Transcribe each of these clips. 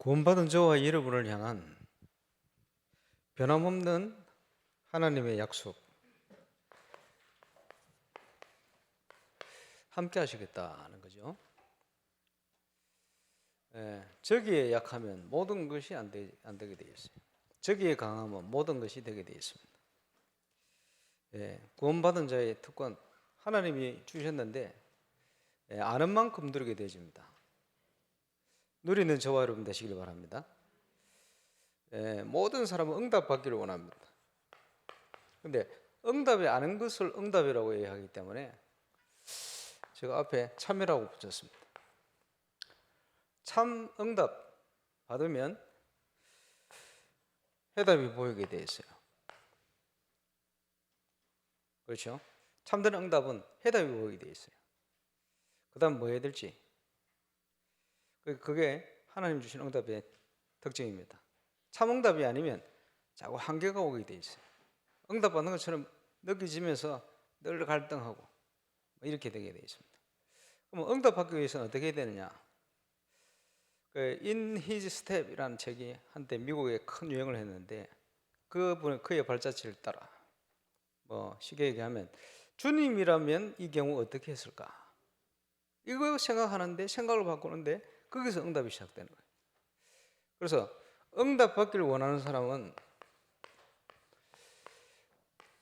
구원받은 저와 여러분을 향한 변함없는 하나님의 약속, 함께 하시겠다는 거죠. 저기에 약하면 모든 것이 안 되게 되어 있어요. 저기에 강하면 모든 것이 되게 되어 있습니다. 구원받은 자의 특권, 하나님이 주셨는데 아는 만큼 누리게 되어집니다. 누리는 저와 여러분 되시길 바랍니다. 모든 사람은 응답받기를 원합니다. 근데 응답이 아는 것을 응답이라고 이야기하기 때문에 제가 앞에 참이라고 붙였습니다. 참 응답 받으면 해답이 보이게 돼 있어요. 그렇죠? 참된 응답은 해답이 보이게 돼 있어요. 그 다음 뭐 해야 될지, 그게 하나님 주신 응답의 특징입니다. 참 응답이 아니면 자꾸 한계가 오게 돼 있어요. 응답받는 것처럼 느껴지면서 늘 갈등하고 이렇게 되게 돼 있습니다. 그럼 응답받기 위해서는 어떻게 해야 되느냐? In His Step이라는 책이 한때 미국에 큰 유행을 했는데 그의 발자취를 따라 쉽게 얘기하면 주님이라면 이 경우 어떻게 했을까? 이거 생각하는데 생각을 바꾸는데 거기서 응답이 시작되는 거예요. 그래서 응답받기를 원하는 사람은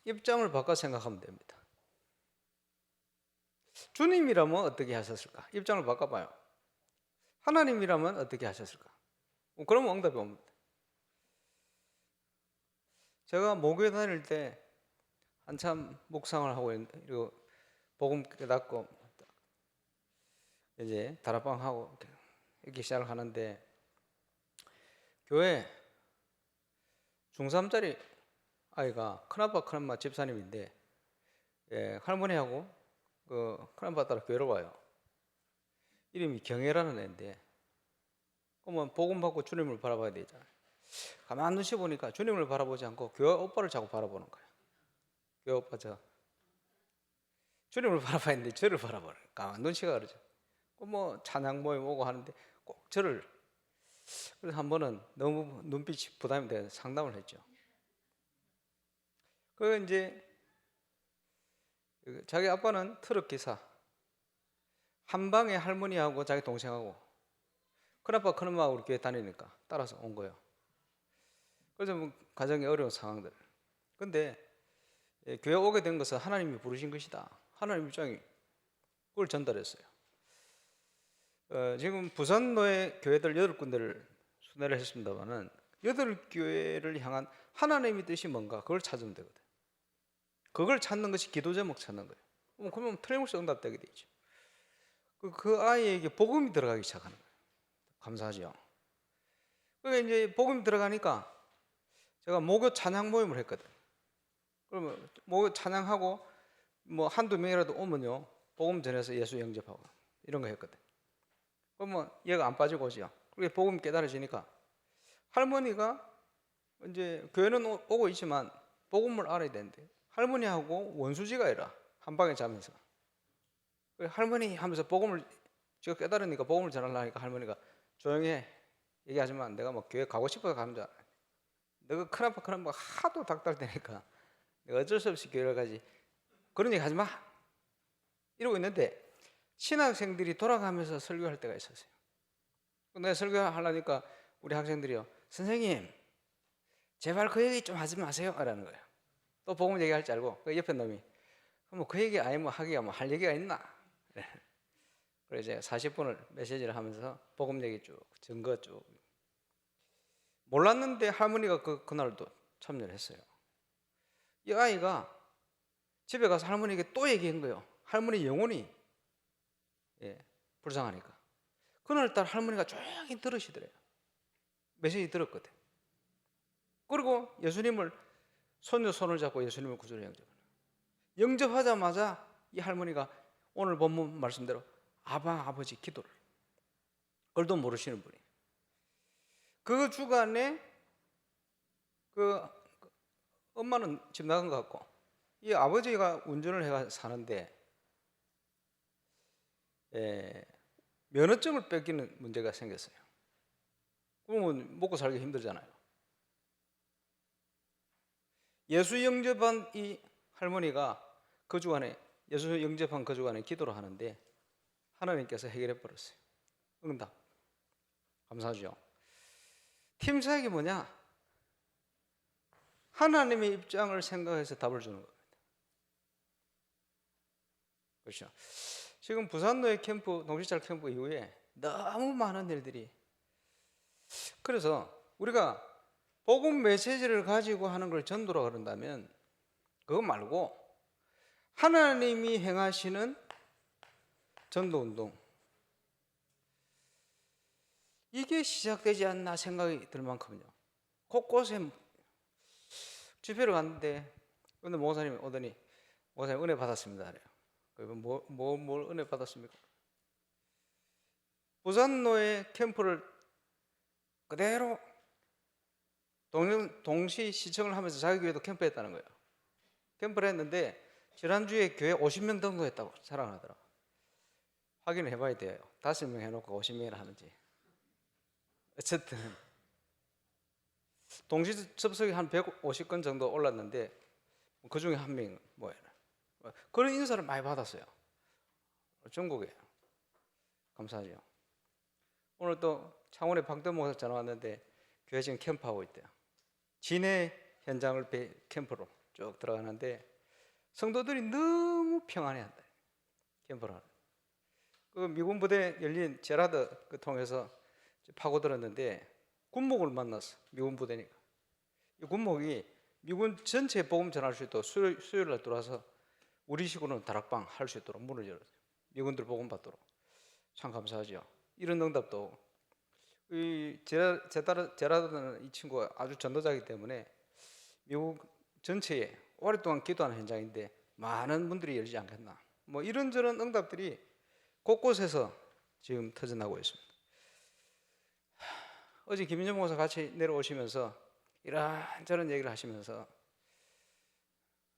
입장을 바꿔 생각하면 됩니다. 주님이라면 어떻게 하셨을까? 입장을 바꿔봐요. 하나님이라면 어떻게 하셨을까? 그러면 응답이 옵니다. 제가 목요일 다닐 때 한참 묵상을 하고 그리고 복음 깨닫고 이제 다락방 하고 이렇게 시작을 하는데 교회 중3짜리 아이가 큰아빠 큰엄마 집사님인데 할머니하고 큰아빠 따라 교회로 와요. 이름이 경애라는 애인데 그러면 복음 받고 주님을 바라봐야 되잖아요. 가만 눈치 보니까 주님을 바라보지 않고 교회 오빠를 자꾸 바라보는 거예요. 교회 오빠 주님을 바라봐야 되는데 저를 바라보는 거예요. 가만 눈치가 그러죠. 찬양 모임 오고 하는데 꼭 저를. 그래서 한 번은 너무 눈빛이 부담이 돼서 상담을 했죠. 이제 자기 아빠는 트럭 기사, 한 방에 할머니하고 자기 동생하고 큰아빠 큰엄마하고 우리 교회 다니니까 따라서 온 거예요. 그래서 가정의 어려운 상황들. 근데 교회 오게 된 것은 하나님이 부르신 것이다. 하나님 입장이 그걸 전달했어요. 지금 부산 노예 교회들 8군데를 순회를 했습니다만은 8교회를 향한 하나님의 뜻이 뭔가 그걸 찾으면 되거든. 그걸 찾는 것이 기도 제목 찾는 거예요. 그러면 틀림없이 응답되게 되죠. 그 아이에게 복음이 들어가기 시작하는 거예요. 감사하죠. 이제 복음이 들어가니까 제가 목요 찬양 모임을 했거든. 그러면 목요 찬양하고 한두 명이라도 오면요 복음 전해서 예수 영접하고 이런 거 했거든. 그러면 얘가 안 빠지고 오죠. 그렇게 복음 깨달아지니까 할머니가 이제 교회는 오고 있지만 복음을 알아야 되는데 할머니하고 원수지가 아니라 한 방에 자면서 할머니 하면서 복음을 제가 깨달으니까 복음을 전하려니까 할머니가 조용히 해. 얘기하지 마. 내가 교회 가고 싶어서 가는 줄 알아. 너가 큰아빠 하도 닥달되니까 내가 어쩔 수 없이 교회를 가지. 그런 얘기 하지 마. 이러고 있는데 신학생들이 돌아가면서 설교할 때가 있었어요. 내가 설교하려니까 우리 학생들이요. 선생님 제발 그 얘기 좀 하지 마세요. 라는 거예요. 또 복음 얘기할 줄 알고 그 옆에 놈이 그 얘기 아니면 하기가 할 얘기가 있나. 그래서 이제 40분을 메시지를 하면서 복음 얘기 쭉 증거 쭉 몰랐는데 할머니가 그날도 참여를 했어요. 이 아이가 집에 가서 할머니에게 또 얘기한 거예요. 할머니 영혼이 불쌍하니까. 그날따라 할머니가 조용히 들으시더래요. 메시지 들었거든. 그리고 예수님을 손녀 손을 잡고 예수님을 구주로 영접하는. 영접하자마자 이 할머니가 오늘 본문 말씀대로 아버지 기도를. 그걸도 모르시는 분이. 그 주간에 엄마는 집 나간 것 같고 이 아버지가 운전을 해가 사는데 면허증을 뺏기는 문제가 생겼어요. 그러면 먹고 살기 힘들잖아요. 예수 영접한 이 할머니가 그 주간에 예수 영접한 그 주간에 기도를 하는데 하나님께서 해결해 버렸어요. 응답. 감사하죠. 팀 사역이 뭐냐? 하나님의 입장을 생각해서 답을 주는 겁니다. 그렇죠. 지금 부산노예 캠프, 동시찰 캠프 이후에 너무 많은 일들이, 그래서 우리가 복음 메시지를 가지고 하는 걸 전도라 그런다면 그거 말고 하나님이 행하시는 전도운동, 이게 시작되지 않나 생각이 들 만큼요. 곳곳에 집회를 갔는데 어느 목사님이 오더니 목사님 은혜 받았습니다. 그래요. 뭘 은혜 받았습니까? 부산노예 캠프를 그대로 동시 시청을 하면서 자기 교회도 캠프했다는 거예요. 캠프를 했는데 지난주에 교회 50명 등록했다고 자랑을 하더라고. 확인을 해봐야 돼요. 5명 해놓고 50명이나 하는지. 어쨌든 동시 접속이 한 150건 정도 올랐는데 그 중에 한 명 뭐예요? 그런 인사를 많이 받았어요. 전국에. 감사하죠. 오늘 또 창원에 박대모 목사 전화 왔는데 교회 지금 캠프하고 있대요. 진해 현장을 캠프로 쭉 들어가는데 성도들이 너무 평안해한다. 캠프를. 그 미군 부대 열린 제라드 그 통해서 파고들었는데 군목을 만났어. 미군 부대니까. 이 군목이 미군 전체에 복음 전할 수 있도록 수요일 날 들어와서 우리식으로는 다락방 할 수 있도록 문을 열었어요. 미군들 복음 받도록. 참 감사하죠. 이런 응답도 이 제라드는 이 친구가 아주 전도자이기 때문에 미국 전체에 오랫동안 기도하는 현장인데 많은 분들이 열지 않겠나. 뭐 이런저런 응답들이 곳곳에서 지금 터져나고 있습니다. 어제 김인정 목사 같이 내려오시면서 이런저런 얘기를 하시면서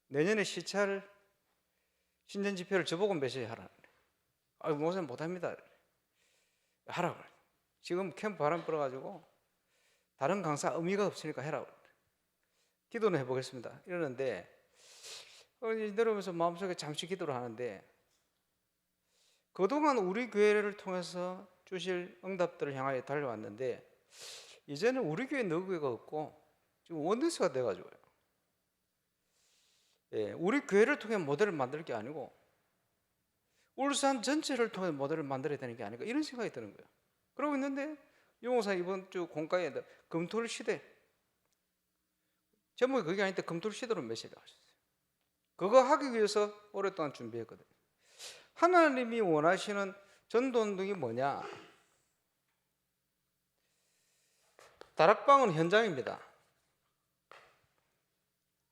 내년에 시찰 신전 집회를 저보고 메시지 하라는 거예요. 아, 목사님 못합니다. 하라고 그래요. 지금 캠프 바람 불어가지고 다른 강사 의미가 없으니까 해라고 그래요. 기도는 해보겠습니다. 이러는데 내려오면서 마음속에 잠시 기도를 하는데 그동안 우리 교회를 통해서 주실 응답들을 향하여 달려왔는데 이제는 우리 교회 너 교회가 없고 지금 원내스가 돼가지고요. 예, 우리 교회를 통해 모델을 만들 게 아니고 울산 전체를 통해 모델을 만들어야 되는 게 아닐까 이런 생각이 드는 거예요. 그러고 있는데 유목사 이번 주 공과에 금토일 시대 제목이 그게 아닌데 금토일 시대로 메시지를 하셨어요. 그거 하기 위해서 오랫동안 준비했거든요. 하나님이 원하시는 전도운동이 뭐냐? 다락방은 현장입니다.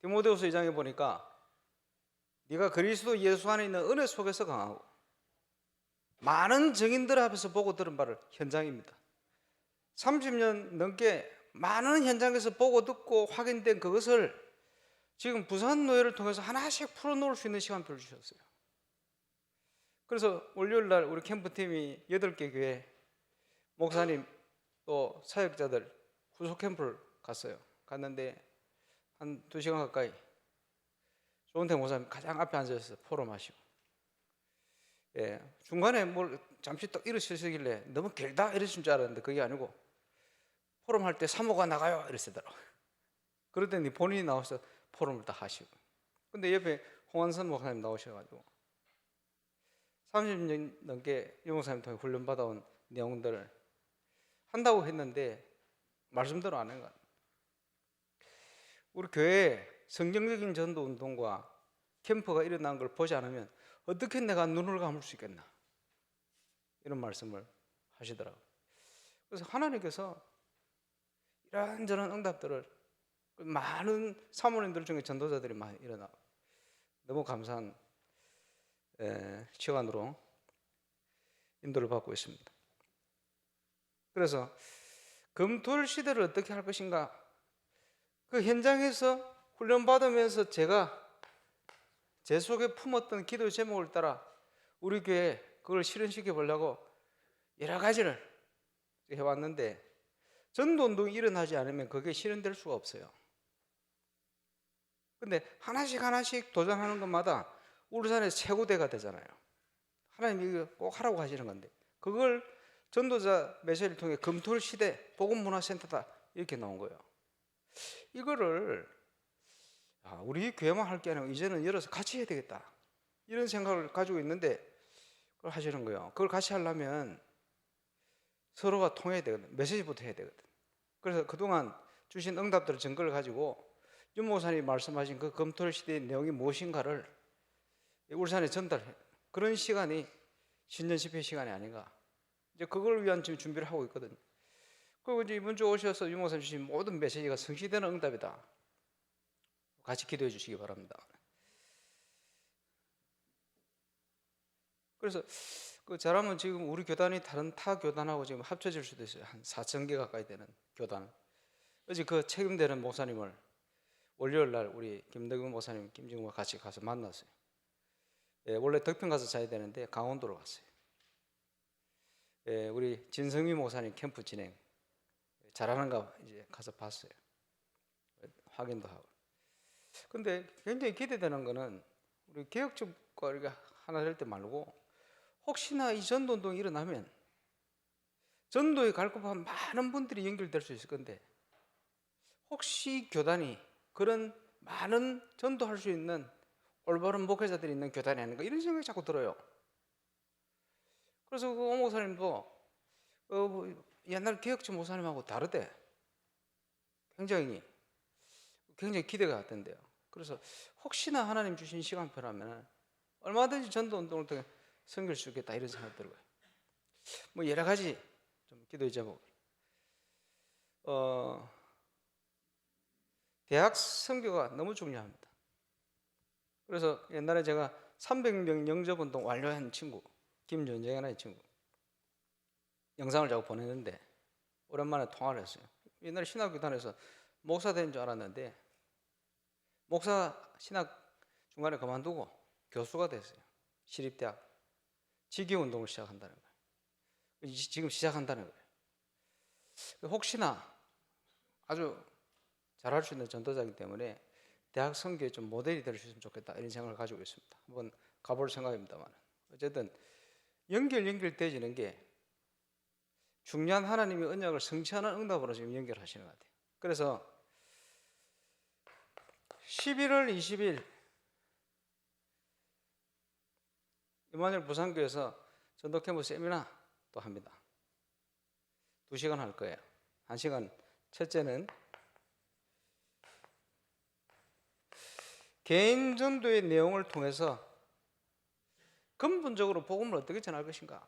디모데후서 2장에 보니까 네가 그리스도 예수 안에 있는 은혜 속에서 강하고 많은 증인들 앞에서 보고 들은 바를 현장입니다. 30년 넘게 많은 현장에서 보고 듣고 확인된 그것을 지금 부산노예를 통해서 하나씩 풀어놓을 수 있는 시간표를 주셨어요. 그래서 월요일날 우리 캠프팀이 8개 교회 목사님 또 사역자들 후속 캠프를 갔어요. 갔는데 한 2시간 가까이 조은태 목사님 가장 앞에 앉아서 포럼하시고, 예, 중간에 뭘 잠시 또 일으키시길래 너무 길다 이러신 줄 알았는데 그게 아니고 포럼할 때 사모가 나가요 이러시더라고요. 그러더니 본인이 나와서 포럼을 다 하시고, 근데 옆에 홍한선 목사님 나오셔가지고 30년 넘게 유 목사님 통해 훈련받아온 내용들을 한다고 했는데 말씀대로 안 한 것 같아요. 우리 교회에 성경적인 전도 운동과 캠프가 일어난 걸 보지 않으면 어떻게 내가 눈을 감을 수 있겠나 이런 말씀을 하시더라고요. 그래서 하나님께서 이런저런 응답들을 많은 사모님들 중에 전도자들이 많이 일어나고 너무 감사한 시간으로 인도를 받고 있습니다. 그래서 금토일 시대를 어떻게 할 것인가, 그 현장에서 훈련받으면서 제가 제 속에 품었던 기도 제목을 따라 우리 교회에 그걸 실현시켜 보려고 여러 가지를 해왔는데 전도 운동이 일어나지 않으면 그게 실현될 수가 없어요. 근데 하나씩 도전하는 것마다 울산의 최고대가 되잖아요. 하나님이 이거 꼭 하라고 하시는 건데, 그걸 전도자 메시지를 통해 금토일 시대 복음문화센터다 이렇게 나온 거예요. 이거를 우리 교회만 할 게 아니고 이제는 열어서 같이 해야 되겠다 이런 생각을 가지고 있는데, 그걸 하시는 거예요. 그걸 같이 하려면 서로가 통해야 되거든. 메시지부터 해야 되거든. 그래서 그동안 주신 응답들 증거를 가지고 윤 목사님이 말씀하신 그 금토일 시대의 내용이 무엇인가를 울산에 전달해, 그런 시간이 신년 집회 시간이 아닌가. 이제 그걸 위한 지금 준비를 하고 있거든요. 그리고 이제 이번 주 오셔서 윤 목사님 주신 모든 메시지가 성취되는 응답이다. 같이 기도해 주시기 바랍니다. 그래서 잘하면 지금 우리 교단이 다른 타 교단하고 지금 합쳐질 수도 있어요. 한 4,000개 가까이 되는 교단. 어제 그 책임되는 목사님을 월요일 날 우리 김덕근 목사님, 김정우와 같이 가서 만났어요. 원래 덕평 가서 자야 되는데 강원도로 갔어요. 우리 진성미 목사님 캠프 진행 잘하는가 이제 가서 봤어요. 확인도 하고. 근데 굉장히 기대되는 거는 우리 개혁적과 우리가 하나 될 때 말고, 혹시나 이 전도운동이 일어나면 전도에 갈급한 많은 분들이 연결될 수 있을 건데, 혹시 교단이 그런 많은 전도할 수 있는 올바른 목회자들이 있는 교단이 아닌가 이런 생각이 자꾸 들어요. 그래서 그 오 목사님도 옛날 개혁적 목사님하고 다르대. 굉장히 기대가 갔던데요. 그래서 혹시나 하나님 주신 시간표라면 얼마든지 전도 운동을 통해 섬길 수 있겠다 이런 생각이 들고요. 뭐 여러 가지 좀 기도의 제목. 대학 선교가 너무 중요합니다. 그래서 옛날에 제가 300명 영접 운동 완료한 친구 김윤정이라는 친구 영상을 자꾸 보냈는데, 오랜만에 통화를 했어요. 옛날에 신학교단에서 목사 된 줄 알았는데 목사 신학 중간에 그만두고 교수가 됐어요. 시립대학 직위운동을 시작한다는 거예요. 지금 시작한다는 거예요. 혹시나 아주 잘할 수 있는 전도자이기 때문에 대학 선교에 좀 모델이 될 수 있으면 좋겠다 이런 생각을 가지고 있습니다. 한번 가볼 생각입니다만, 어쨌든 연결되어지는 게 중요한 하나님의 언약을 성취하는 응답으로 지금 연결하시는 것 같아요. 그래서 11월 20일 임마누엘 부산교회에서 전도 캠프 세미나 또 합니다. 2시간 할 거예요. 1시간 첫째는 개인 전도의 내용을 통해서 근본적으로 복음을 어떻게 전할 것인가.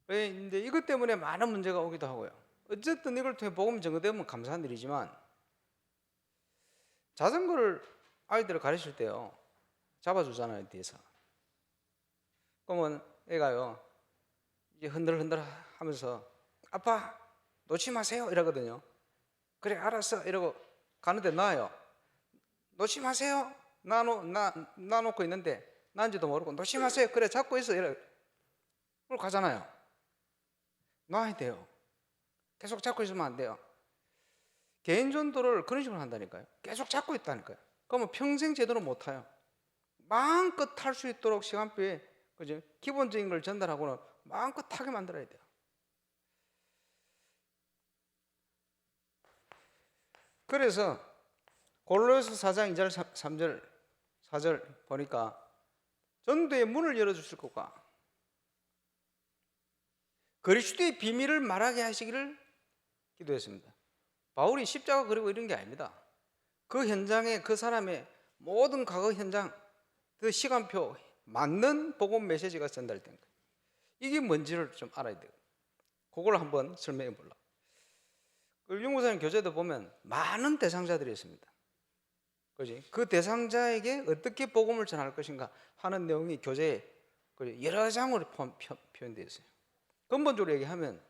왜 이제 이것 때문에 많은 문제가 오기도 하고요. 어쨌든 이걸 통해 복음 전거되면 감사한 일이지만, 자전거를 아이들을 가르칠 때요 잡아주잖아요, 뒤에서. 그러면 애가요 이제 흔들흔들 하면서 아빠 놓지 마세요 이러거든요. 그래 알았어 이러고 가는데 놔요. 놓지 마세요. 놔놓고 있는데 난지도 모르고 놓지 마세요. 그래 잡고 있어 이래. 그걸 가잖아요. 놔야 돼요. 계속 잡고 있으면 안 돼요. 개인 전도를 그런 식으로 한다니까요. 계속 잡고 있다니까요. 그러면 평생 제대로 못 타요. 마음껏 탈 수 있도록 시간표에 그죠? 기본적인 걸 전달하고는 마음껏 타게 만들어야 돼요. 그래서 골로새 4장 2절 3절 4절 보니까 전도의 문을 열어주실 것과 그리스도의 비밀을 말하게 하시기를 기도했습니다. 바울이 십자가 그리고 이런 게 아닙니다. 그 현장에 그 사람의 모든 과거 현장, 그 시간표 맞는 복음 메시지가 전달된 거예요. 이게 뭔지를 좀 알아야 돼요. 그걸 한번 설명해 보려고. 윤무사님 교재도 보면 많은 대상자들이 있습니다. 그지? 그 대상자에게 어떻게 복음을 전할 것인가 하는 내용이 교재에 여러 장으로 표현되어 있어요. 근본적으로 얘기하면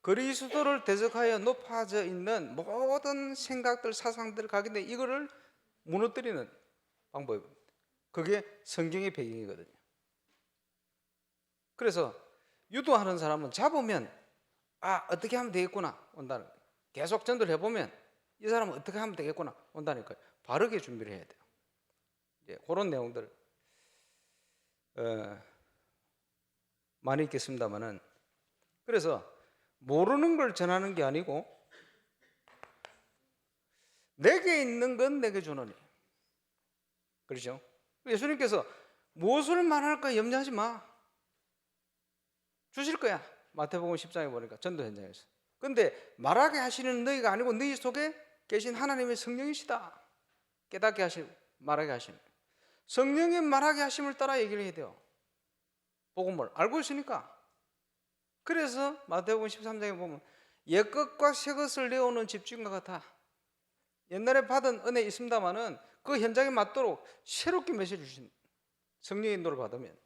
그리스도를 대적하여 높아져 있는 모든 생각들, 사상들, 각인데 이거를 무너뜨리는 방법입니다. 그게 성경의 배경이거든요. 그래서 유도하는 사람은 잡으면 아, 어떻게 하면 되겠구나 온다는 거예요. 계속 전도를 해보면 이 사람은 어떻게 하면 되겠구나 온다니까요. 바르게 준비를 해야 돼요. 이제 그런 내용들 많이 있겠습니다만은, 그래서 모르는 걸 전하는 게 아니고 내게 있는 건 내게 주노니. 그렇죠? 예수님께서 무엇을 말할까 염려하지 마. 주실 거야. 마태복음 10장에 보니까 전도 현장에서. 근데 말하게 하시는 너희가 아니고 너희 속에 계신 하나님의 성령이시다. 깨닫게 하시고 말하게 하시는. 성령의 말하게 하심을 따라 얘기를 해야 돼요. 복음을 알고 있으니까. 그래서 마태복음 13장에 보면 옛것과 새것을 내어오는 집주인과 같아. 옛날에 받은 은혜 있습니다마는 그 현장에 맞도록 새롭게 메시지 주신 성령의 인도를 받으면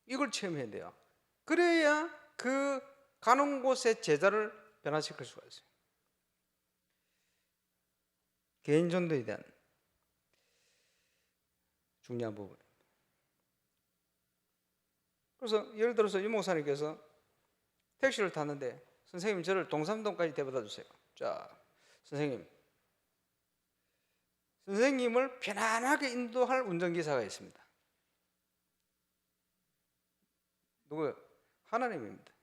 이걸 체험해야 돼요. 그래야 그 가는 곳의 제자를 변화시킬 수가 있어요. 개인 전도에 대한 중요한 부분. 그래서 예를 들어서 이 목사님께서 택시를 탔는데 선생님 저를 동삼동까지 데려다 주세요. 자, 선생님을 편안하게 인도할 운전기사가 있습니다. 누구요? 하나님입니다.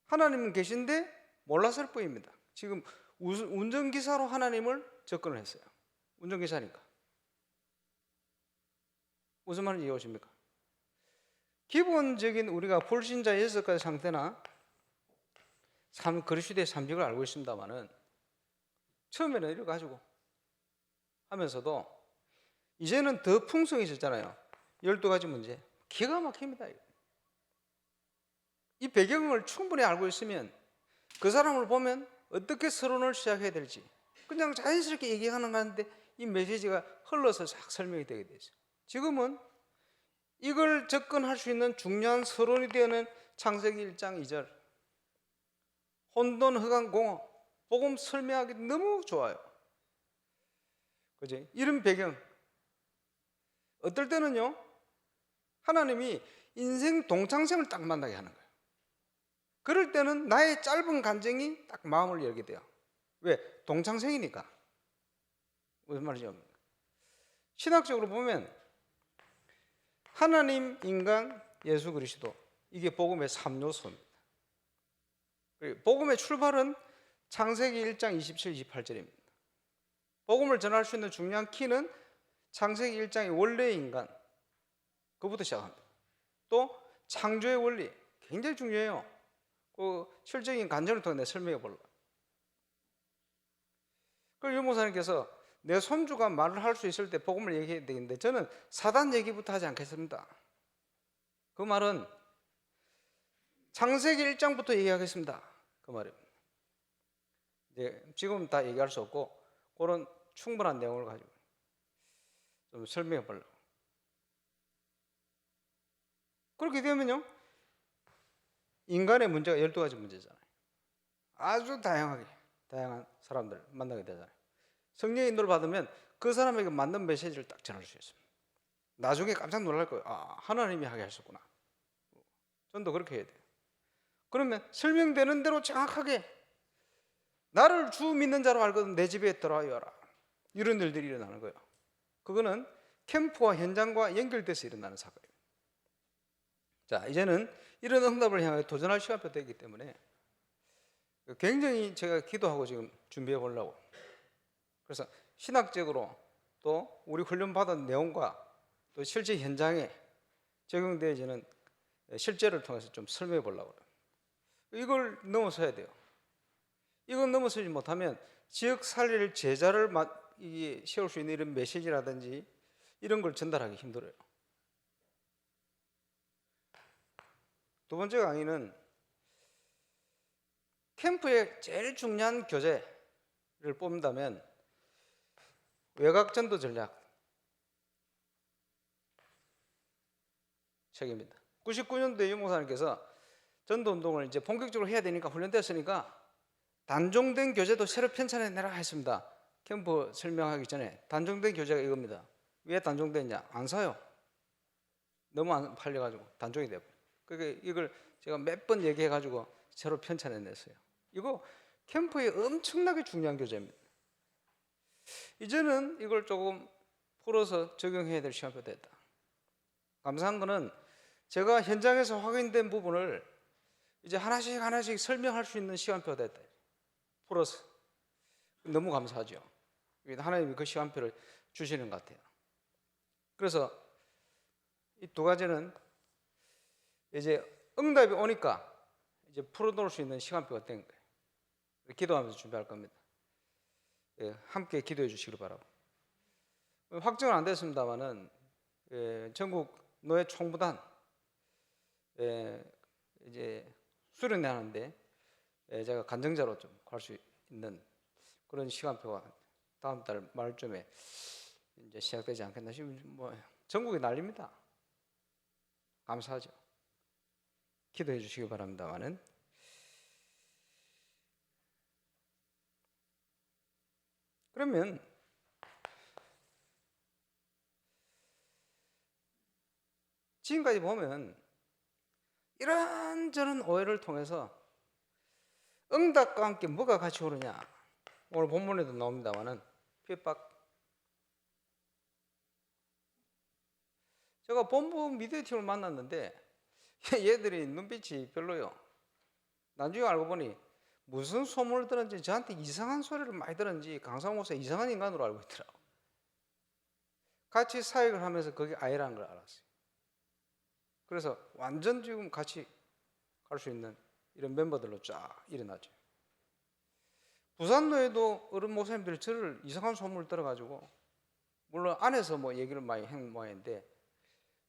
하나님은 계신데 몰랐을 뿐입니다. 지금 운전기사로 하나님을 접근을 했어요. 운전기사니까. 무슨 말인지 이해오십니까? 기본적인 우리가 불신자 6가지 상태나 그리스도의 삼직을 알고 있습니다만은 처음에는 이래 가지고 하면서도 이제는 더 풍성해졌잖아요. 12가지 문제. 기가 막힙니다. 이 배경을 충분히 알고 있으면 그 사람을 보면 어떻게 서론을 시작해야 될지 그냥 자연스럽게 얘기하는 건데 이 메시지가 흘러서 싹 설명이 되게 되죠. 지금은 이걸 접근할 수 있는 중요한 서론이 되는 창세기 1장 2절 혼돈 흑암 공허 복음 설명하기 너무 좋아요. 그지? 이런 배경 어떨 때는요 하나님이 인생 동창생을 딱 만나게 하는 거예요. 그럴 때는 나의 짧은 간증이 딱 마음을 열게 돼요. 왜? 동창생이니까. 무슨 말이죠? 신학적으로 보면 하나님, 인간, 예수 그리스도 이게 복음의 3요소입니다. 복음의 출발은 창세기 1장 27, 28절입니다. 복음을 전할 수 있는 중요한 키는 창세기 1장의 원래의 인간 그부터 시작합니다. 또 창조의 원리 굉장히 중요해요. 그 실적인 간증을 통해 설명해 보려고. 그리고 유 목사님께서 내 손주가 말을 할 수 있을 때 복음을 얘기해야 되는데 저는 사단 얘기부터 하지 않겠습니다. 그 말은 창세기 1장부터 얘기하겠습니다. 그 말입니다. 이제 지금 다 얘기할 수 없고 그런 충분한 내용을 가지고 좀 설명해 보려고. 그렇게 되면요 인간의 문제가 12가지 문제잖아요. 아주 다양한 사람들 만나게 되잖아요. 성령의 인도를 받으면 그 사람에게 맞는 메시지를 딱 전할 수 있습니다. 나중에 깜짝 놀랄 거예요. 아, 하나님이 하게 하셨구나. 전도 그렇게 해야 돼요. 그러면 설명되는 대로 정확하게 나를 주 믿는 자로 알거든 내 집에 들어와라. 이런 일들이 일어나는 거예요. 그거는 캠프와 현장과 연결돼서 일어나는 사건이에요. 자, 이제는 이런 응답을 향해 도전할 시간표 되기 때문에 굉장히 제가 기도하고 지금 준비해 보려고. 그래서 신학적으로 또 우리 훈련받은 내용과 또 실제 현장에 적용되어지는 실제를 통해서 좀 설명해 보려고. 이걸 넘어서야 돼요. 이걸 넘어서지 못하면 지역 살릴 제자를 세울 수 있는 이런 메시지라든지 이런 걸 전달하기 힘들어요. 두 번째 강의는 캠프의 제일 중요한 교재를 뽑는다면 외곽전도 전략 책입니다. 99년도에 유 목사님께서 전도운동을 이제 본격적으로 해야 되니까 훈련됐으니까 단종된 교재도 새로 편찬해내라 했습니다. 캠프 설명하기 전에 단종된 교재가 이겁니다. 왜 단종됐냐? 안 사요. 너무 안 팔려가지고 단종이 돼요. 그러니까 이걸 제가 몇 번 얘기해가지고 새로 편찬해냈어요. 이거 캠프에 엄청나게 중요한 교재입니다. 이제는 이걸 조금 풀어서 적용해야 될 시간표가 됐다. 감사한 거는 제가 현장에서 확인된 부분을 이제 하나씩 설명할 수 있는 시간표가 됐다. 풀어서. 너무 감사하죠. 하나님이 그 시간표를 주시는 것 같아요. 그래서 이 두 가지는 이제 응답이 오니까 이제 풀어놓을 수 있는 시간표가 된 거예요. 기도하면서 준비할 겁니다. 예, 함께 기도해 주시길 바라고. 확정은 안 됐습니다만은 전국 노예 총무단 이제 수련회 하는데 제가 간증자로 좀 갈 수 있는 그런 시간표가 다음 달 말쯤에 이제 시작되지 않겠나 싶으면 뭐 전국이 난립니다. 감사하죠. 기도해 주시기 바랍니다만은 그러면 지금까지 보면 이런저런 오해를 통해서 응답과 함께 뭐가 같이 오느냐, 오늘 본문에도 나옵니다만은 핍박. 제가 본부 미디어 팀을 만났는데 얘들이 눈빛이 별로요. 나중에 알고 보니 무슨 소문을 들었는지 저한테 이상한 소리를 많이 들었는지 강상우 목사 이상한 인간으로 알고 있더라고. 같이 사역을 하면서 그게 아니라는 걸 알았어요. 그래서 완전 지금 같이 갈 수 있는 이런 멤버들로 쫙 일어나죠. 부산노에도 어른 목사님들이 저를 이상한 소문을 들어가지고, 물론 안에서 뭐 얘기를 많이 한 모양인데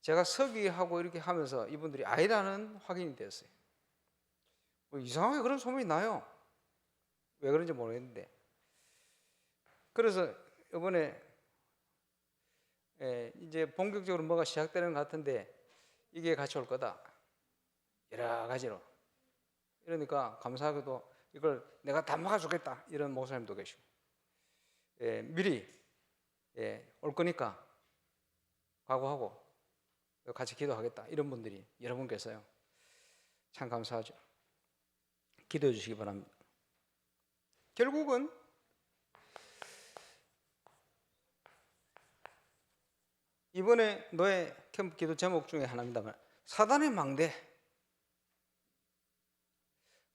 제가 서기하고 이렇게 하면서 이분들이 아니라는 확인이 됐어요. 뭐 이상하게 그런 소문이 나요. 왜 그런지 모르겠는데. 그래서 이번에 이제 본격적으로 뭐가 시작되는 것 같은데 이게 같이 올 거다. 여러 가지로. 이러니까 감사하게도 이걸 내가 다 막아주겠다 이런 목사님도 계시고, 미리 올 거니까 각오하고 같이 기도하겠다 이런 분들이 여러분 계세요. 참 감사하죠. 기도해 주시기 바랍니다. 결국은 이번에 노예 캠프 기도 제목 중에 하나입니다만, 사단의 망대.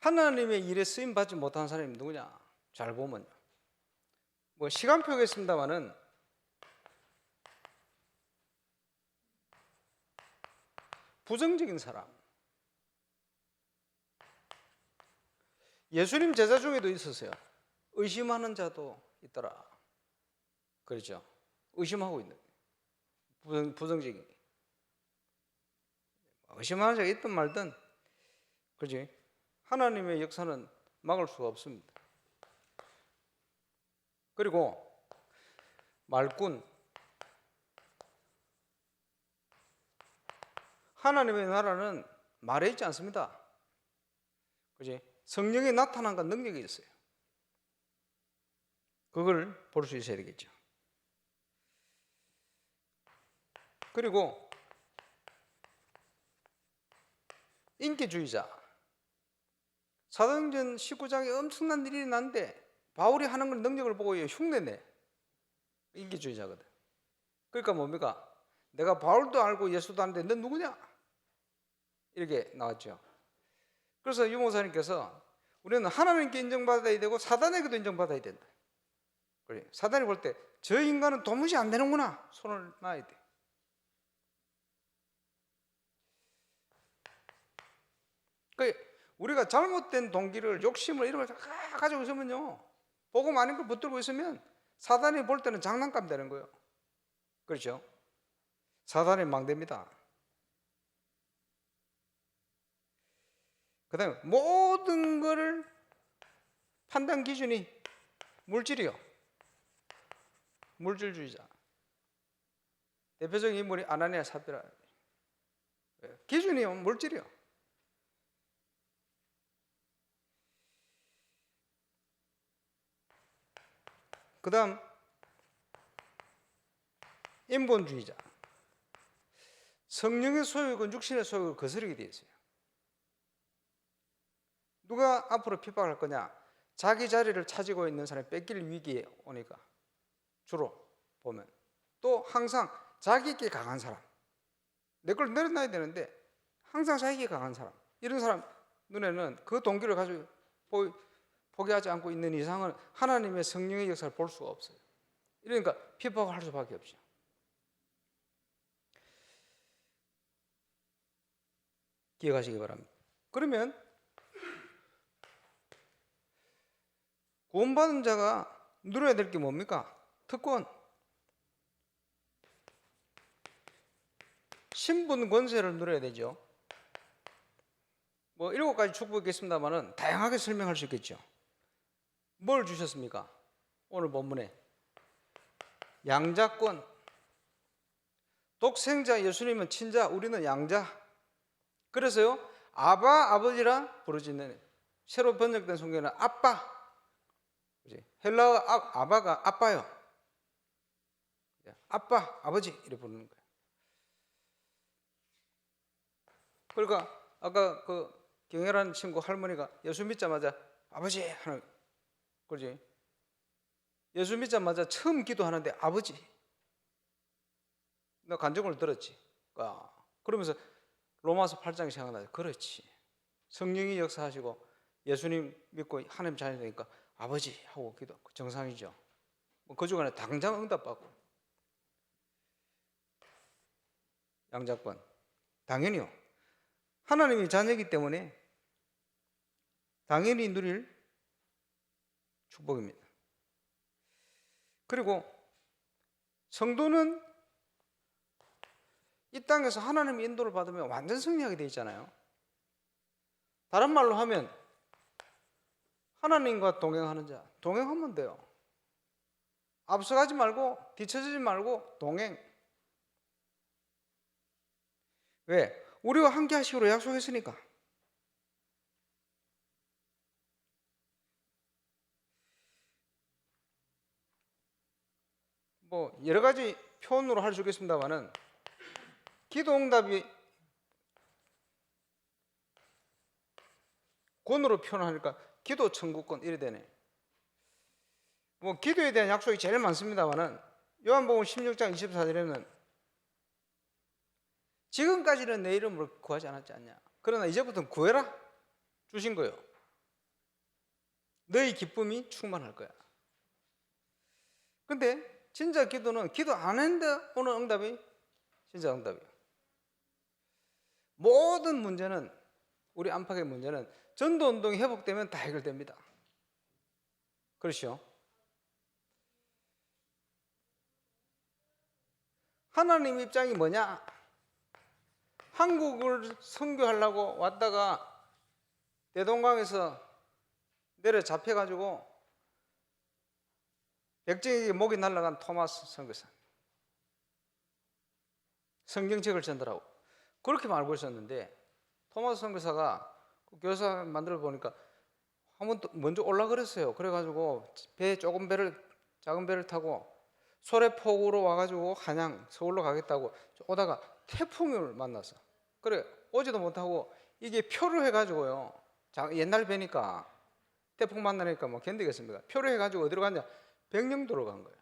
하나님의 일에 쓰임 받지 못한 사람이 누구냐? 잘 보면요. 뭐 시간표겠습니다만은 부정적인 사람. 예수님 제자 중에도 있었어요. 의심하는 자도 있더라. 그렇죠? 의심하고 있는 부정적인. 의심하는 자가 있든 말든, 그렇지? 하나님의 역사는 막을 수가 없습니다. 그리고 말꾼. 하나님의 나라는 말에 있지 않습니다. 그렇지? 성령이 나타난 건 능력이 있어요. 그걸 볼 수 있어야 되겠죠. 그리고 인기주의자. 사도행전 19장에 엄청난 일이 났는데 바울이 하는 걸 능력을 보고 흉내내. 인기주의자거든. 그러니까 뭡니까? 내가 바울도 알고 예수도 아는데 넌 누구냐? 이렇게 나왔죠. 그래서 유 목사님께서 우리는 하나님께 인정받아야 되고 사단에게도 인정받아야 된다. 그래. 사단이 볼 때 저 인간은 도무지 안 되는구나 손을 놔야 돼. 그러니까 우리가 잘못된 동기를, 욕심을 이런 걸 가지고 있으면요, 복음 아닌 걸 붙들고 있으면 사단이 볼 때는 장난감 되는 거예요. 그렇죠? 사단의 망대입니다. 그 다음에 모든 거를 판단 기준이 물질이요. 물질주의자. 대표적인 인물이 아나니아 삽비라. 기준이요, 물질이요. 그 다음 인본주의자. 성령의 소욕은 육신의 소욕을 거스르게 되어 있어요. 누가 앞으로 핍박할 거냐? 자기 자리를 차지고 있는 사람이 뺏길 위기에 오니까 주로 보면 또 항상 자기께 강한 사람, 내 걸 내려놔야 되는데 항상 자기께 강한 사람, 이런 사람 눈에는 그 동기를 가지고 포기하지 않고 있는 이상은 하나님의 성령의 역사를 볼 수가 없어요. 이러니까 핍박을 할 수밖에 없죠. 기억하시기 바랍니다. 그러면 구원받은 자가 누려야 될 게 뭡니까? 특권, 신분 권세를 누려야 되죠. 뭐 7가지 축복이 있겠습니다만은 다양하게 설명할 수 있겠죠. 뭘 주셨습니까? 오늘 본문에 양자권, 독생자 예수님은 친자, 우리는 양자. 그래서요 아바 아버지라 부르짖는, 새로 번역된 성경에는 아빠, 헬라어 아바가 아빠요. 아빠, 아버지 이렇게 부르는 거예요. 그러니까 아까 그 경애라는 친구 할머니가 예수 믿자마자 아버지 하는, 그러지? 예수 믿자마자 처음 기도하는데 아버지, 나 간증을 들었지. 그러면서 로마서 8장이 생각나죠. 그렇지. 성령이 역사하시고 예수님 믿고 하나님 자녀 되니까 아버지 하고 기도하고 정상이죠. 그 중간에 당장 응답받고. 양자권, 당연히요. 하나님이 자녀이기 때문에 당연히 누릴 축복입니다. 그리고 성도는 이 땅에서 하나님의 인도를 받으면 완전 승리하게 되어 있잖아요. 다른 말로 하면 하나님과 동행하는 자, 동행하면 돼요. 앞서가지 말고 뒤처지지 말고 동행. 왜? 우리와 함께 하시기로 약속했으니까. 뭐 여러 가지 표현으로 할 수 있겠습니다만은 기도 응답이 권으로 표현하니까 기도 천국권 이래 되네. 뭐 기도에 대한 약속이 제일 많습니다만은 요한복음 16장 24절에는 지금까지는 내 이름으로 구하지 않았지 않냐. 그러나 이제부터는 구해라 주신 거예요. 너희 기쁨이 충만할 거야. 근데 진짜 기도는 기도 안 했는데 오는 응답이 진짜 응답이에요. 모든 문제는, 우리 안팎의 문제는 전도운동이 회복되면 다 해결됩니다. 그렇죠? 하나님 입장이 뭐냐? 한국을 선교하려고 왔다가 대동강에서 내려 잡혀가지고 백정에게 목이 날아간 토마스 선교사, 성경책을 전달하고 그렇게 알고 있었는데 토마스 선교사가 그 교사 만들어 보니까 한번 먼저 올라 그랬어요. 그래가지고 작은 배를 타고 소래포구로 와가지고 한양 서울로 가겠다고 오다가 태풍을 만났어. 그래 오지도 못하고 이게 표를 해가지고요. 옛날 배니까 태풍 만나니까 뭐 견디겠습니까? 표를 해가지고 어디로 갔냐? 백령도로 간 거예요.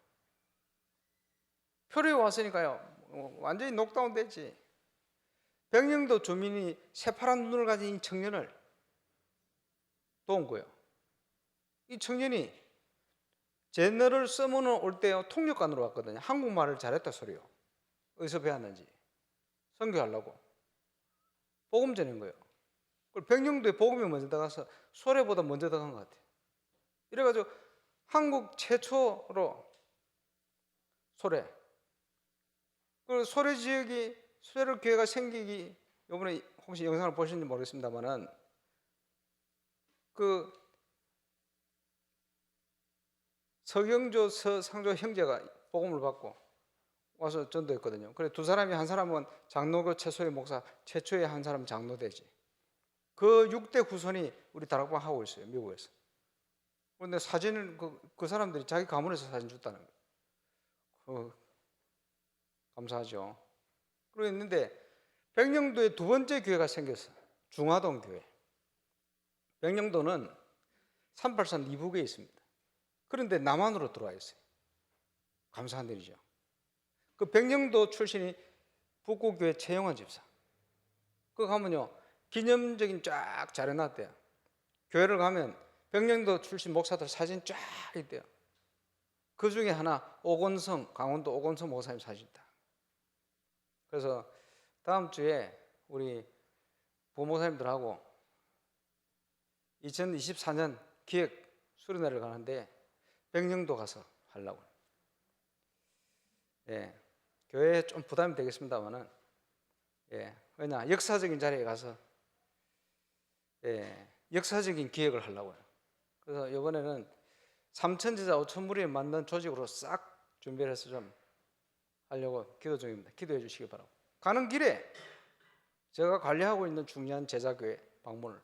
표류에 왔으니까요 완전히 녹다운 됐지. 백령도 주민이 새파란 눈을 가진 이 청년을 도운 거예요. 이 청년이 제너럴 서머너 올 때 통역관으로 왔거든요. 한국말을 잘했다 소리요. 어디서 배웠는지 선교하려고 복음 전인 거예요. 백령도에 복음이 먼저 들어가서 소래보다 먼저 들어간 것 같아요. 이래가지고 한국 최초로 소래, 그 소래 지역이 소래 교회가 생기기, 이번에 혹시 영상을 보셨는지 모르겠습니다만은 그 서경조 서상조 형제가 복음을 받고 와서 전도했거든요. 그래 두 사람이, 한 사람은 장로교 최소의 목사, 최초의 한 사람은 장로되지. 그 6대 후손이 우리 다락방 하고 있어요, 미국에서. 그런데 사진을 그 사람들이 자기 가문에서 사진 줬다는 거예요. 감사하죠. 그러고 있는데 백령도에 두 번째 교회가 생겼어요. 중화동 교회. 백령도는 383 이북에 있습니다. 그런데 남한으로 들어와 있어요. 감사한 일이죠. 그 백령도 출신이 북구교회 최영환 집사. 그 가면요 기념적인 쫙 잘 해놨대요. 교회를 가면 백령도 출신 목사들 사진 쫙 있대요. 그 중에 하나 오건성, 강원도 오건성 목사님 사진이다. 그래서 다음 주에 우리 부목사님들하고 2024년 기획 수련회를 가는데 백령도 가서 하려고. 예, 교회에 좀 부담이 되겠습니다만은, 예, 왜냐 역사적인 자리에 가서 역사적인 기획을 하려고요. 그래서 이번에는 3,000제자 5,000무리에 맞는 조직으로 싹 준비를 해서 좀 하려고 기도 중입니다. 기도해 주시기 바라고. 가는 길에 제가 관리하고 있는 중요한 제자교회 방문을,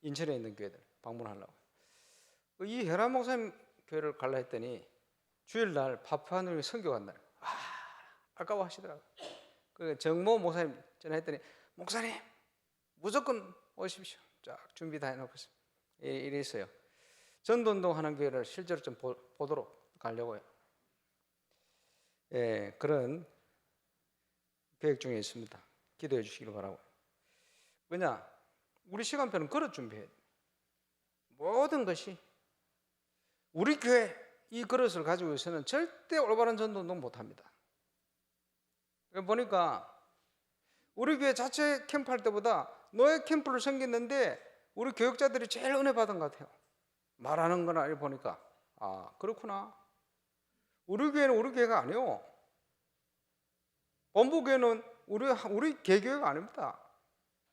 인천에 있는 교회들 방문하려고. 이 혜란 목사님 교회를 갈라 했더니 주일날 파푸아뉴기니 선교 간다. 아까워 하시더라고요. 그 정모 목사님 전화했더니 목사님 무조건 오십시오. 쫙 준비 다 해놓고 있습니다. 이랬어요. 전도운동 하는 교회를 실제로 좀 보도록 가려고요. 예, 그런 계획 중에 있습니다. 기도해 주시기를 바라고요. 왜냐, 우리 시간표는 그릇 준비해야 돼요. 모든 것이 우리 교회 이 그릇을 가지고 있어서는 절대 올바른 전도운동 못합니다. 보니까 우리 교회 자체 캠프할 때보다 노예 캠프를 섬겼는데 우리 교육자들이 제일 은혜 받은 것 같아요. 말하는 거나 보니까 아 그렇구나. 우리 교회는 우리 교회가 아니에요. 본부교회는 우리 개교회가 아닙니다.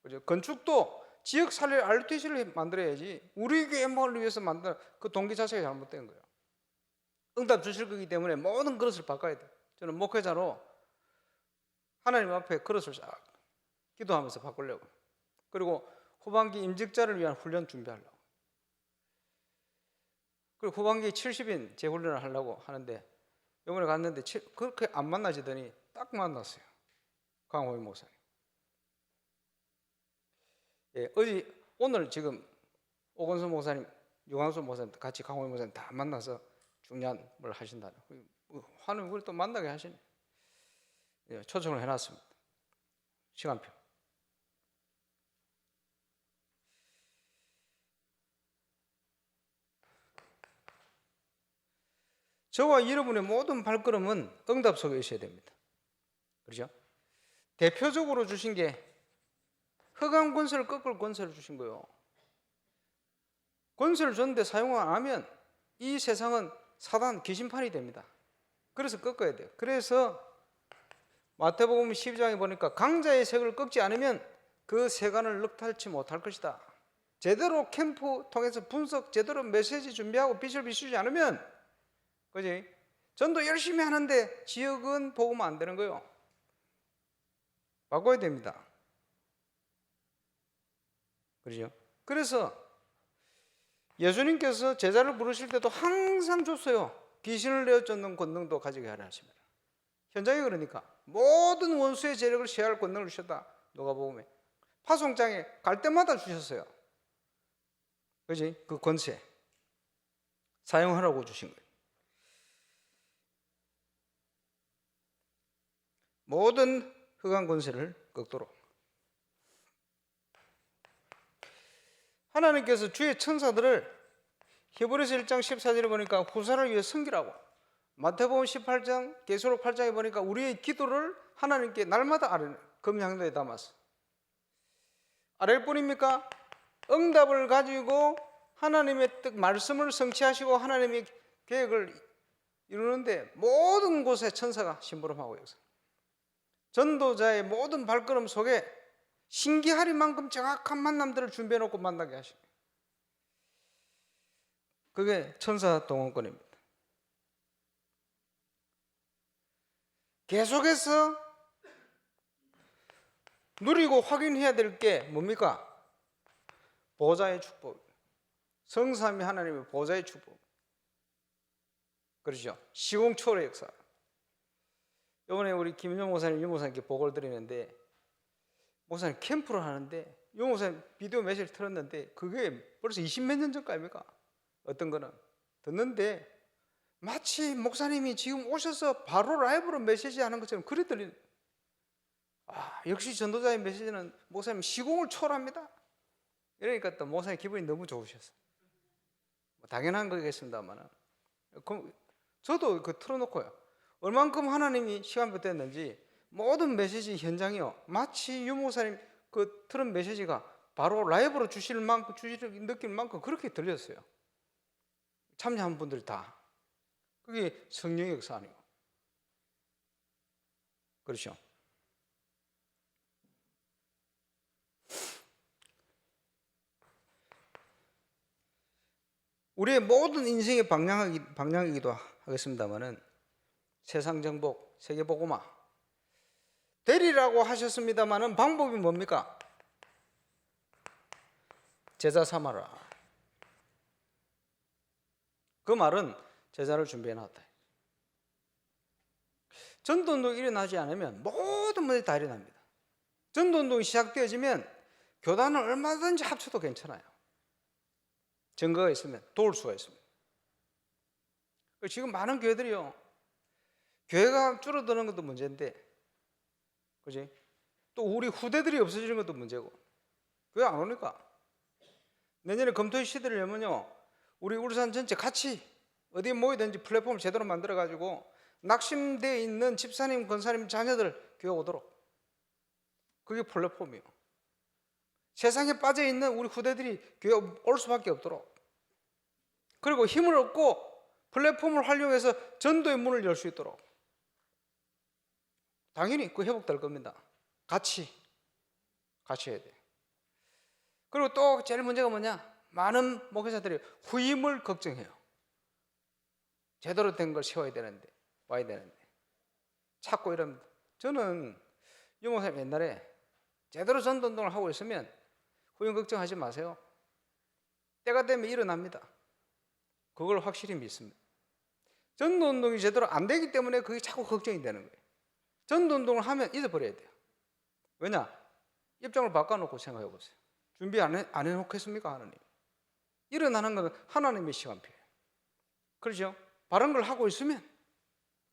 그죠? 건축도 지역 살릴 RTC를 만들어야지 우리 교회만을 위해서 만든 그 동기 자체가 잘못된 거예요. 응답 주실 거기 때문에 모든 그릇을 바꿔야 돼요. 저는 목회자로 하나님 앞에 그릇을 싹 기도하면서 바꾸려고. 그리고 후반기 임직자를 위한 훈련 준비하려고. 그리고 후반기 70인 재훈련을 하려고 하는데 이번에 갔는데 그렇게 안 만나지더니 딱 만났어요. 강호희 목사님. 예, 오늘 지금 오건수 목사님, 유광수 목사님 같이 강호희 목사님 다 만나서 중요한 걸 하신다는. 하는 걸 또 만나게 하시네. 예, 초청을 해놨습니다. 시간표. 저와 여러분의 모든 발걸음은 응답 속에 있어야 됩니다. 그렇죠? 대표적으로 주신 게 흑암 권세를 꺾을 권세를 주신 거예요. 권세를 줬는데 사용을 안 하면 이 세상은 사단 귀신판이 됩니다. 그래서 꺾어야 돼요. 그래서 마태복음 12장에 보니까 강자의 색을 꺾지 않으면 그 세간을 넉탈치 못할 것이다. 제대로 캠프 통해서 분석, 제대로 메시지 준비하고 빛을 비추지 않으면, 그지? 전도 열심히 하는데 지역은 복음 안 되는 거예요. 바꿔야 됩니다. 그렇죠? 그래서 예수님께서 제자를 부르실 때도 항상 줬어요. 귀신을 내어 쫓는 권능도 가지게 하라 하십니다. 현장에 그러니까 모든 원수의 재력을 제할 권능을 주셨다. 누가복음에 파송장에 갈 때마다 주셨어요. 그지? 그 권세 사용하라고 주신 거예요. 모든 흑암 권세를 꺾도록. 하나님께서 주의 천사들을 히브리서 1장 14절에 보니까 후사를 위해 섬기라고, 마태복음 18장, 계시록 8장에 보니까 우리의 기도를 하나님께 날마다 아뢰는 금향도에 담았어. 아랠 뿐입니까? 응답을 가지고 하나님의 뜻, 말씀을 성취하시고 하나님의 계획을 이루는데 모든 곳에 천사가 심부름하고 있어요. 전도자의 모든 발걸음 속에 신기하리만큼 정확한 만남들을 준비해놓고 만나게 하십니다. 그게 천사 동원권입니다. 계속해서 누리고 확인해야 될 게 뭡니까? 보좌의 축복. 성삼위 하나님의 보좌의 축복. 그렇죠? 시공초월의 역사. 이번에 우리 김윤영 목사님, 유 목사님께 보고를 드리는데, 목사님 캠프를 하는데 유 목사님 비디오 메시지를 틀었는데 그게 벌써 20몇 년 전 거 아닙니까? 어떤 거는 듣는데 마치 목사님이 지금 오셔서 바로 라이브로 메시지 하는 것처럼 그리 들리는. 역시 전도자의 메시지는 목사님 시공을 초월합니다. 이러니까 또 목사님 기분이 너무 좋으셨어요. 당연한 거겠습니다만 저도 그 틀어놓고요. 얼만큼 하나님이 시간표 됐는지 모든 메시지 현장이요, 마치 유 목사님 그 틀은 메시지가 바로 라이브로 주실 느낄 만큼 그렇게 들렸어요. 참여한 분들 다. 그게 성령의 역사 아니에요. 그렇죠? 우리의 모든 인생의 방향이기도 하겠습니다만은 세상 정복, 세계 복음화 되리라고 하셨습니다만은 방법이 뭡니까? 제자 삼아라. 그 말은 제자를 준비해 놨다. 전도운동이 일어나지 않으면 모든 문제가 다 일어납니다. 전도운동이 시작되어지면 교단은 얼마든지 합쳐도 괜찮아요. 증거가 있으면, 도울 수가 있습니다. 지금 많은 교회들이요, 교회가 줄어드는 것도 문제인데, 그지? 또 우리 후대들이 없어지는 것도 문제고, 교회 안 오니까. 내년에 검토의 시대를 열면요, 우리 울산 전체 같이 어디에 모이든지 플랫폼을 제대로 만들어가지고 낙심되어 있는 집사님, 권사님 자녀들 교회 오도록. 그게 플랫폼이에요. 세상에 빠져있는 우리 후대들이 교회 올 수밖에 없도록. 그리고 힘을 얻고 플랫폼을 활용해서 전도의 문을 열 수 있도록. 당연히 그 회복될 겁니다. 같이 해야 돼요. 그리고 또 제일 문제가 뭐냐? 많은 목회자들이 후임을 걱정해요. 제대로 된 걸 세워야 되는데, 와야 되는데 찾고 이럽니다. 저는 유 목사님 옛날에 제대로 전도운동을 하고 있으면 후임 걱정하지 마세요. 때가 되면 일어납니다. 그걸 확실히 믿습니다. 전도운동이 제대로 안 되기 때문에 그게 자꾸 걱정이 되는 거예요. 전도운동을 하면 잊어버려야 돼요. 왜냐? 입장을 바꿔놓고 생각해 보세요. 준비 안 해놓겠습니까? 하나님. 일어나는 것은 하나님의 시간표예요. 그렇죠? 바른 걸 하고 있으면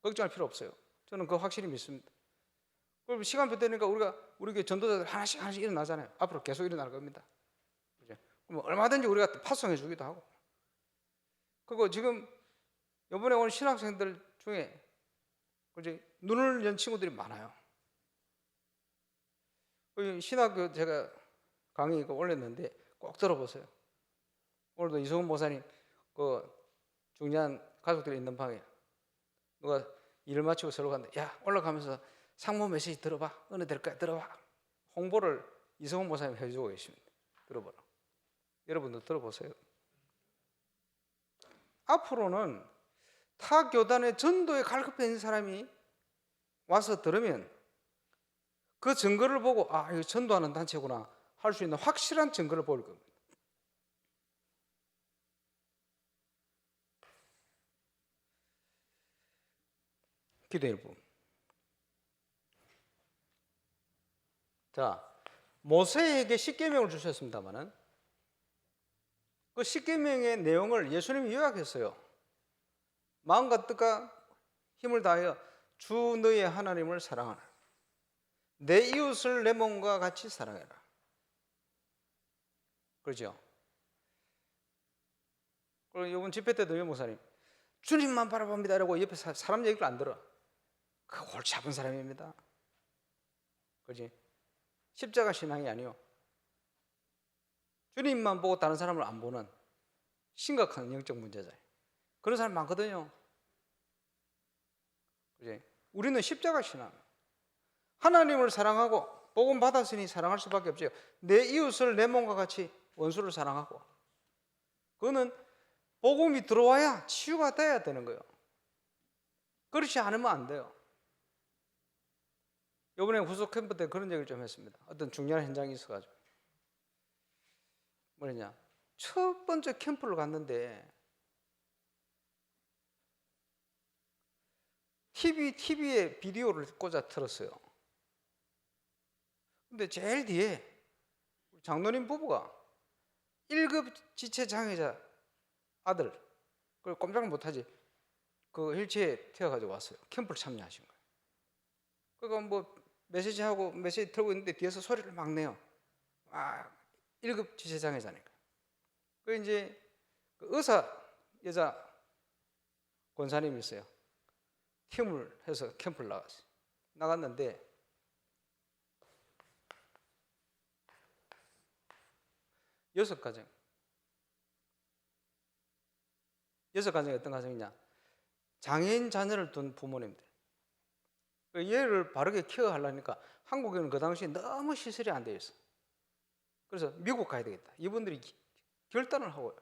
걱정할 필요 없어요. 저는 그거 확실히 믿습니다. 그럼 시간표 되니까 우리 전도자들 하나씩 일어나잖아요. 앞으로 계속 일어날 겁니다. 그죠? 그럼 얼마든지 우리가 파송해 주기도 하고. 그리고 지금 이번에 온 신학생들 중에 그지? 눈을 연 친구들이 많아요. 신학교 제가 강의 올렸는데 꼭 들어보세요. 오늘도 이성훈 목사님 그 중요한 가족들이 있는 방에 누가 일을 마치고 서로 갔는데, 야, 올라가면서 상모 메시지 들어봐. 은혜 될 거야. 들어봐. 홍보를 이성훈 목사님 해주고 계십니다. 들어봐라. 여러분도 들어보세요. 앞으로는 타 교단의 전도에 갈급해 있는 사람이 와서 들으면 그 증거를 보고 이거 전도하는 단체구나 할 수 있는 확실한 증거를 보일 겁니다. 기도의 일부. 자, 모세에게 십계명을 주셨습니다만은 그 십계명의 내용을 예수님이 요약했어요. 마음과 뜻과 힘을 다하여 주 너의 하나님을 사랑하라. 내 이웃을 내 몸과 같이 사랑해라. 그렇죠? 그리고 이번 집회 때도 유 목사님 주님만 바라봅니다 라고 옆에 사람 얘기를 안 들어. 그 골치 아픈 사람입니다. 그렇지? 십자가 신앙이 아니요, 주님만 보고 다른 사람을 안 보는 심각한 영적 문제자예요. 그런 사람 많거든요. 그렇지? 우리는 십자가 신앙, 하나님을 사랑하고 복음 받았으니 사랑할 수밖에 없죠. 내 이웃을 내 몸과 같이 원수를 사랑하고. 그거는 복음이 들어와야 치유가 돼야 되는 거예요. 그렇지 않으면 안 돼요. 이번에 후속 캠프 때 그런 얘기를 좀 했습니다. 어떤 중요한 현장이 있어가지고 뭐냐, 첫 번째 캠프를 갔는데 TV에 비디오를 꽂아 틀었어요. 근데 제일 뒤에 장로님 부부가 1급 지체 장애자 아들, 그걸 꼼짝 못하지, 그 휠체어에 태워가지고 왔어요. 캠프를 참여하신 거예요. 그러니까 뭐 메시지하고 메시지 틀고 있는데 뒤에서 소리를 막 내요. 1급 지체 장애자니까. 그 이제 그 의사 여자 권사님이 있어요. 팀을 해서 캠프를 나갔어요. 나갔는데 여섯 가정이 어떤 가정이냐? 장애인 자녀를 둔 부모님들. 얘를 바르게 케어하려니까 한국에는 그 당시에 너무 시설이 안 되어 있어. 그래서 미국 가야 되겠다. 이분들이 결단을 하고요.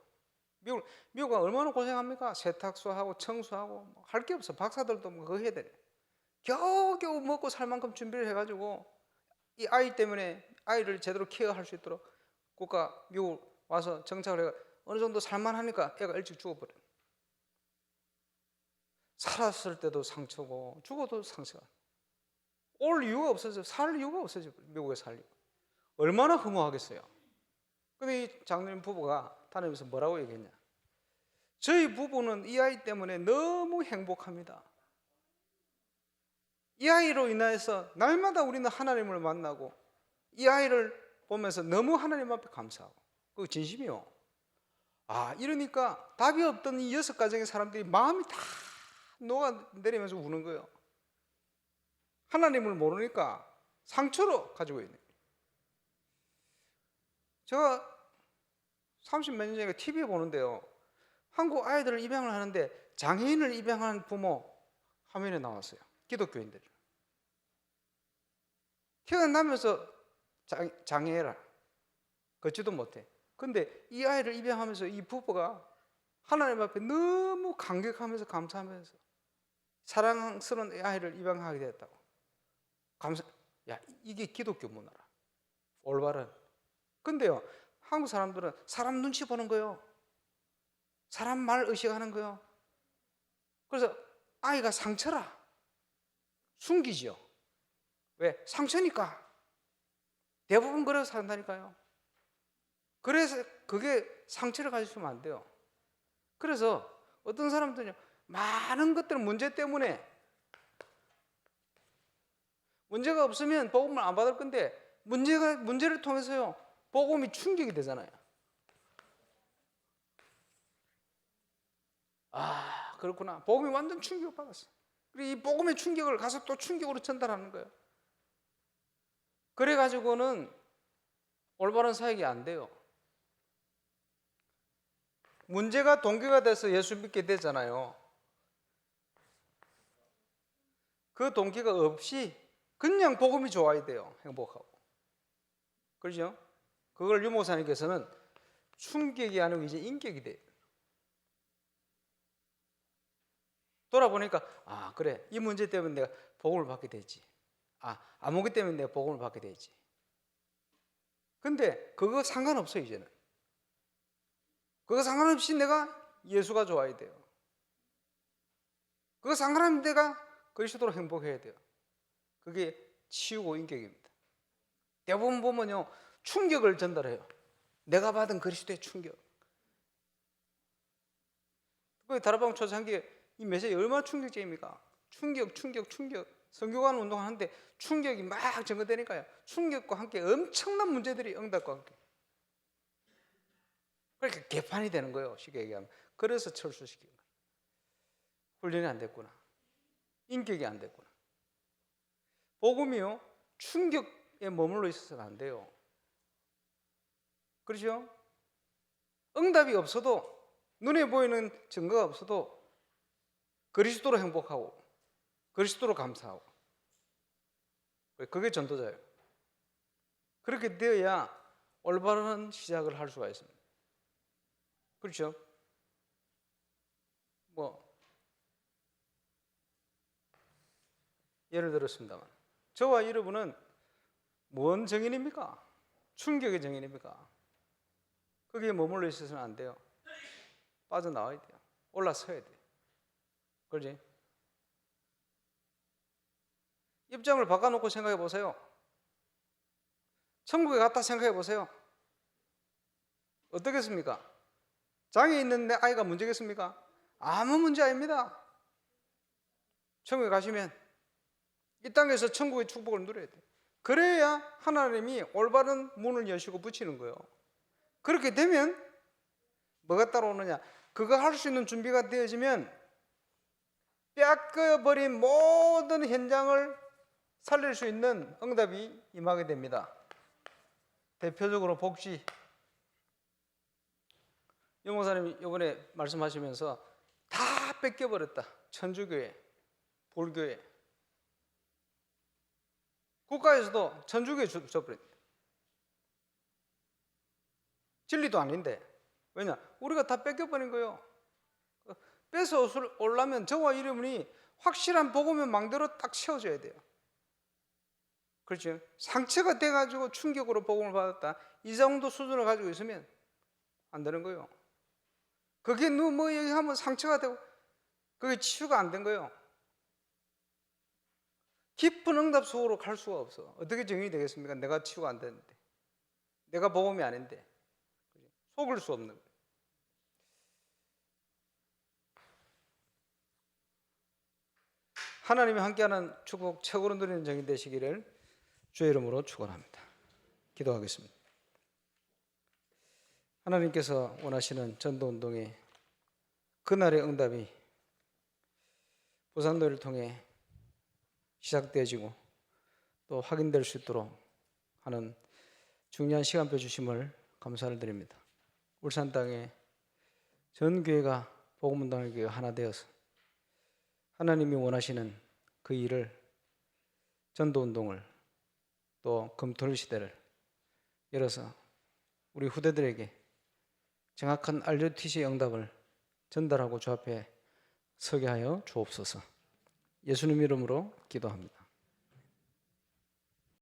미국은 얼마나 고생합니까? 세탁소하고 청소하고 할 게 없어. 박사들도 뭐 그거 해야 돼. 겨우겨우 먹고 살 만큼 준비를 해가지고 이 아이 때문에 아이를 제대로 케어할 수 있도록 미국 와서 정착을 해가 어느 정도 살만하니까 애가 일찍 죽어버려. 살았을 때도 상처고 죽어도 상처가. 올 이유가 없어져. 살 이유가 없어져. 미국에 살 이유가. 얼마나 허무하겠어요. 근데 이 장로님 부부가 다니면서 뭐라고 얘기했냐? 저희 부부는 이 아이 때문에 너무 행복합니다. 이 아이로 인해서 날마다 우리는 하나님을 만나고 이 아이를 보면서 너무 하나님 앞에 감사하고. 그거 진심이요. 이러니까 답이 없던 이 6가정의 사람들이 마음이 다 녹아내리면서 우는 거예요. 하나님을 모르니까 상처로 가지고 있는 거예요. 제가 30몇 년 전에 TV에 보는데요. 한국 아이들을 입양을 하는데 장애인을 입양한 부모 화면에 나왔어요. 기독교인들. 태어나면서 장애라 걷지도 못해. 근데 이 아이를 입양하면서 이 부부가 하나님 앞에 너무 감격하면서 감사하면서 사랑스러운 이 아이를 입양하게 되었다고. 이게 기독교 문화라. 올바른. 근데요, 한국 사람들은 사람 눈치 보는 거예요. 사람 말 의식하는 거예요. 그래서 아이가 상처라 숨기죠. 왜? 상처니까. 대부분 그래서 산다니까요. 그래서 그게 상처를 가지시면 안 돼요. 그래서 어떤 사람들은 많은 것들 문제 때문에 문제가 없으면 복음을 안 받을 건데 문제를 통해서요 복음이 충격이 되잖아요. 그렇구나. 복음이 완전 충격을 받았어. 그리고 이 복음의 충격을 가서 또 충격으로 전달하는 거예요. 그래가지고는 올바른 사역이 안 돼요. 문제가 동기가 돼서 예수 믿게 되잖아요. 그 동기가 없이 그냥 복음이 좋아야 돼요. 행복하고. 그렇죠? 그걸 유 목사님께서는 충격이 아니고 이제 인격이 돼요. 돌아보니까 그래, 이 문제 때문에 내가 복음을 받게 되지. 아무것 때문에 내가 복음을 받게 되지. 근데 그거 상관없어요. 이제는 그거 상관없이 내가 예수가 좋아야 돼요. 그거 상관없이 내가 그리스도로 행복해야 돼요. 그게 치유고 인격입니다. 대부분 보면요 충격을 전달해요. 내가 받은 그리스도의 충격. 그 다락방 초창기에 이 메시지 얼마나 충격적입니까? 충격. 선교관 운동하는데 충격이 막 증거되니까요. 충격과 함께 엄청난 문제들이 응답과 함께. 그러니까 개판이 되는 거예요. 쉽게 얘기하면. 그래서 철수시킨 거예요. 훈련이 안 됐구나. 인격이 안 됐구나. 복음이요 충격에 머물러 있어서는 안 돼요. 그렇죠? 응답이 없어도 눈에 보이는 증거가 없어도 그리스도로 행복하고 그리스도로 감사하고 그게 전도자예요. 그렇게 되어야 올바른 시작을 할 수가 있습니다. 그렇죠? 예를 들었습니다만 저와 여러분은 뭔 정인입니까? 충격의 정인입니까? 거기에 머물러 있어서는 안 돼요. 빠져나와야 돼요. 올라서야 돼요. 그렇지? 입장을 바꿔놓고 생각해 보세요. 천국에 갔다 생각해 보세요. 어떻겠습니까? 장애 있는 내 아이가 문제겠습니까? 아무 문제 아닙니다. 천국에 가시면 이 땅에서 천국의 축복을 누려야 돼요. 그래야 하나님이 올바른 문을 여시고 붙이는 거예요. 그렇게 되면 뭐가 따라오느냐? 그거 할 수 있는 준비가 되어지면 뺏겨버린 모든 현장을 살릴 수 있는 응답이 임하게 됩니다. 대표적으로 복지. 영호사님이 이번에 말씀하시면서 다 뺏겨버렸다. 천주교회, 불교회. 국가에서도 천주교회 줘버렸다. 진리도 아닌데. 왜냐? 우리가 다 뺏겨버린 거예요. 뺏어 올라면 저와 이름이 확실한 복음의 망대로 딱 세워져야 돼요. 그렇죠? 상처가 돼가지고 충격으로 복음을 받았다. 이 정도 수준을 가지고 있으면 안 되는 거예요. 그게 뭐 얘기하면 상처가 되고 그게 치유가 안 된 거예요. 깊은 응답 속으로 갈 수가 없어. 어떻게 정의이 되겠습니까? 내가 치유가 안 되는데, 내가 복음이 아닌데 속을 수 없는 거예요. 하나님이 함께하는 축복 최고로 누리는 정의 되시기를 주의 이름으로 축원합니다. 기도하겠습니다. 하나님께서 원하시는 전도운동의 그날의 응답이 부산도를 통해 시작되어지고 또 확인될 수 있도록 하는 중요한 시간표 주심을 감사를 드립니다. 울산 땅에 전 교회가 복음운동의 교회가 하나 되어서 하나님이 원하시는 그 일을, 전도운동을 또 금토일 시대를 열어서 우리 후대들에게 정확한 RUTC의 응답을 전달하고 주 앞에 서게 하여 주옵소서. 예수님 이름으로 기도합니다.